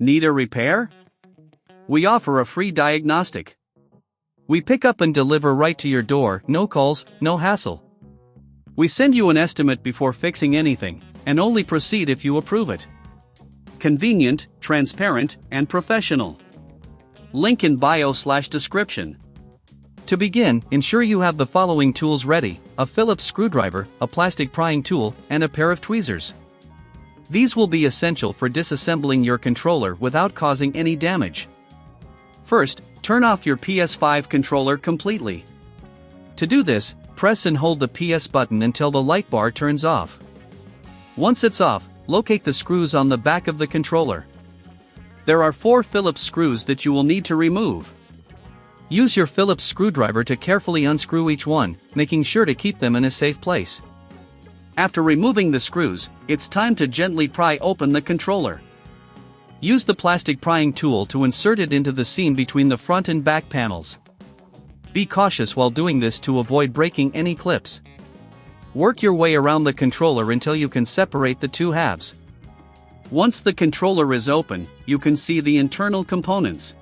Need a repair? We offer a free diagnostic. We pick up and deliver right to your door, no calls, no hassle. We send you an estimate before fixing anything, and only proceed if you approve it. Convenient, transparent, and professional. Link in bio/description. To begin, ensure you have the following tools ready: a Phillips screwdriver, a plastic prying tool, and a pair of tweezers. These will be essential for disassembling your controller without causing any damage. First, turn off your PS5 controller completely. To do this, press and hold the PS button until the light bar turns off. Once it's off, locate the screws on the back of the controller. There are 4 Phillips screws that you will need to remove. Use your Phillips screwdriver to carefully unscrew each one, making sure to keep them in a safe place. After removing the screws, it's time to gently pry open the controller. Use the plastic prying tool to insert it into the seam between the front and back panels. Be cautious while doing this to avoid breaking any clips. Work your way around the controller until you can separate the two halves. Once the controller is open, you can see the internal components.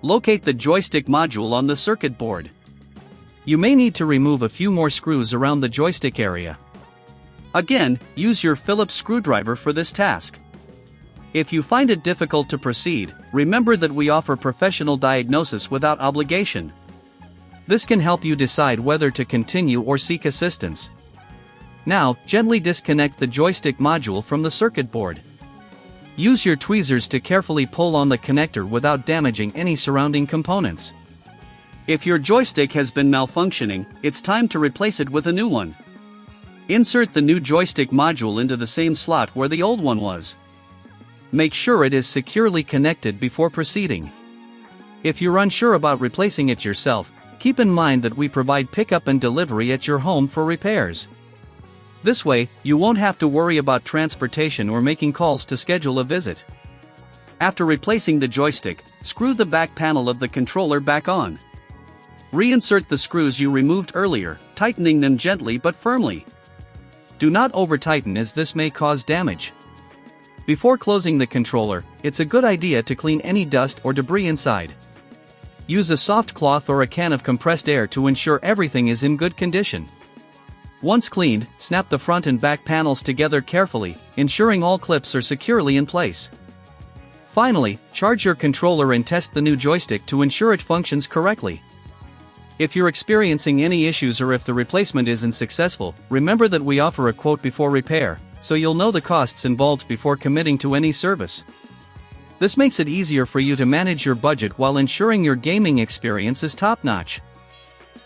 Locate the joystick module on the circuit board. You may need to remove a few more screws around the joystick area. Again, use your Phillips screwdriver for this task. If you find it difficult to proceed, remember that we offer professional diagnosis without obligation. This can help you decide whether to continue or seek assistance. Now, gently disconnect the joystick module from the circuit board. Use your tweezers to carefully pull on the connector without damaging any surrounding components. If your joystick has been malfunctioning, it's time to replace it with a new one. Insert the new joystick module into the same slot where the old one was. Make sure it is securely connected before proceeding. If you're unsure about replacing it yourself, keep in mind that we provide pickup and delivery at your home for repairs. This way, you won't have to worry about transportation or making calls to schedule a visit. After replacing the joystick, screw the back panel of the controller back on. Reinsert the screws you removed earlier, tightening them gently but firmly. Do not over-tighten as this may cause damage. Before closing the controller, it's a good idea to clean any dust or debris inside. Use a soft cloth or a can of compressed air to ensure everything is in good condition. Once cleaned, snap the front and back panels together carefully, ensuring all clips are securely in place. Finally, charge your controller and test the new joystick to ensure it functions correctly. If you're experiencing any issues or if the replacement isn't successful, remember that we offer a quote before repair, so you'll know the costs involved before committing to any service. This makes it easier for you to manage your budget while ensuring your gaming experience is top-notch.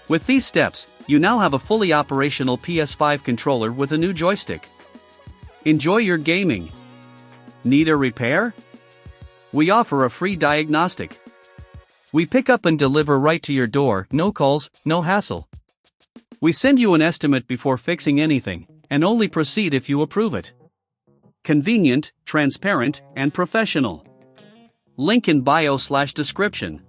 With these steps, you now have a fully operational PS5 controller with a new joystick. Enjoy your gaming. Need a repair? We offer a free diagnostic. We pick up and deliver right to your door, no calls, no hassle. We send you an estimate before fixing anything, and only proceed if you approve it. Convenient, transparent, and professional. Link in bio/description.